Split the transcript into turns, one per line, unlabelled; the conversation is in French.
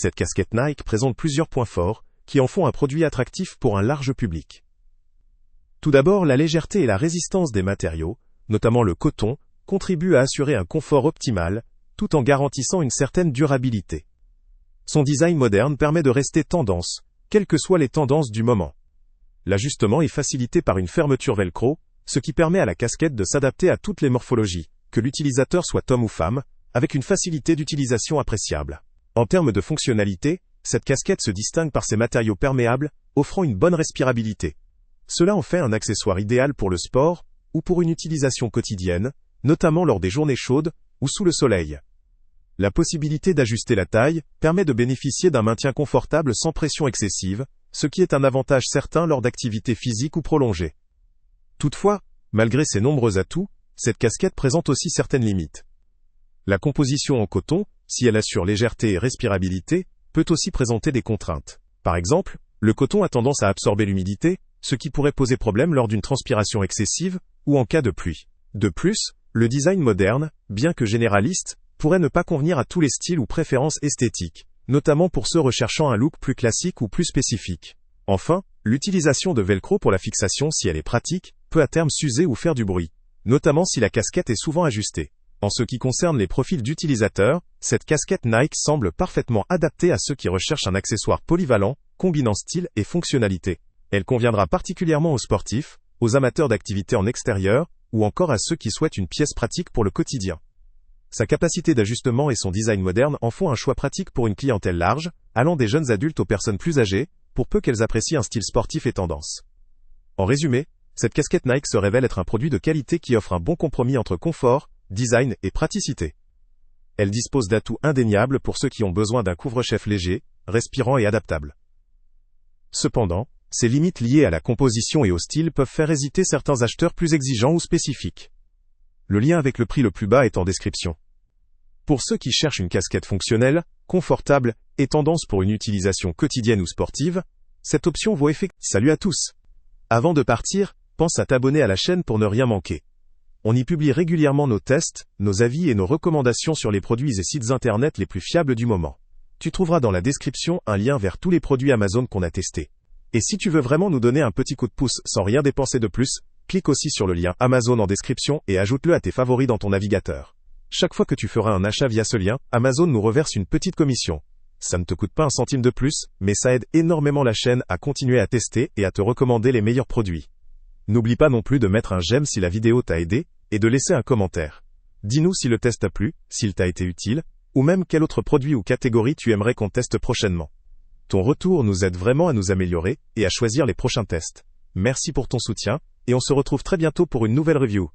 Cette casquette Nike présente plusieurs points forts, qui en font un produit attractif pour un large public. Tout d'abord, la légèreté et la résistance des matériaux, notamment le coton, contribuent à assurer un confort optimal, tout en garantissant une certaine durabilité. Son design moderne permet de rester tendance, quelles que soient les tendances du moment. L'ajustement est facilité par une fermeture velcro, ce qui permet à la casquette de s'adapter à toutes les morphologies, que l'utilisateur soit homme ou femme, avec une facilité d'utilisation appréciable. En termes de fonctionnalité, cette casquette se distingue par ses matériaux perméables, offrant une bonne respirabilité. Cela en fait un accessoire idéal pour le sport, ou pour une utilisation quotidienne, notamment lors des journées chaudes, ou sous le soleil. La possibilité d'ajuster la taille permet de bénéficier d'un maintien confortable sans pression excessive, ce qui est un avantage certain lors d'activités physiques ou prolongées. Toutefois, malgré ses nombreux atouts, cette casquette présente aussi certaines limites. La composition en coton, si elle assure légèreté et respirabilité, peut aussi présenter des contraintes. Par exemple, le coton a tendance à absorber l'humidité, ce qui pourrait poser problème lors d'une transpiration excessive, ou en cas de pluie. De plus, le design moderne, bien que généraliste, pourrait ne pas convenir à tous les styles ou préférences esthétiques, notamment pour ceux recherchant un look plus classique ou plus spécifique. Enfin, l'utilisation de velcro pour la fixation, si elle est pratique, peut à terme s'user ou faire du bruit, notamment si la casquette est souvent ajustée. En ce qui concerne les profils d'utilisateurs, cette casquette Nike semble parfaitement adaptée à ceux qui recherchent un accessoire polyvalent, combinant style et fonctionnalité. Elle conviendra particulièrement aux sportifs, aux amateurs d'activités en extérieur, ou encore à ceux qui souhaitent une pièce pratique pour le quotidien. Sa capacité d'ajustement et son design moderne en font un choix pratique pour une clientèle large, allant des jeunes adultes aux personnes plus âgées, pour peu qu'elles apprécient un style sportif et tendance. En résumé, cette casquette Nike se révèle être un produit de qualité qui offre un bon compromis entre confort, design et praticité. Elle dispose d'atouts indéniables pour ceux qui ont besoin d'un couvre-chef léger, respirant et adaptable. Cependant, ces limites liées à la composition et au style peuvent faire hésiter certains acheteurs plus exigeants ou spécifiques. Le lien avec le prix le plus bas est en description. Pour ceux qui cherchent une casquette fonctionnelle, confortable et tendance pour une utilisation quotidienne ou sportive, cette option vaut effectivement. Salut à tous! Avant de partir, pense à t'abonner à la chaîne pour ne rien manquer. On y publie régulièrement nos tests, nos avis et nos recommandations sur les produits et sites internet les plus fiables du moment. Tu trouveras dans la description un lien vers tous les produits Amazon qu'on a testés. Et si tu veux vraiment nous donner un petit coup de pouce sans rien dépenser de plus, clique aussi sur le lien Amazon en description et ajoute-le à tes favoris dans ton navigateur. Chaque fois que tu feras un achat via ce lien, Amazon nous reverse une petite commission. Ça ne te coûte pas un centime de plus, mais ça aide énormément la chaîne à continuer à tester et à te recommander les meilleurs produits. N'oublie pas non plus de mettre un j'aime si la vidéo t'a aidé, et de laisser un commentaire. Dis-nous si le test t'a plu, s'il t'a été utile, ou même quel autre produit ou catégorie tu aimerais qu'on teste prochainement. Ton retour nous aide vraiment à nous améliorer et à choisir les prochains tests. Merci pour ton soutien, et on se retrouve très bientôt pour une nouvelle review.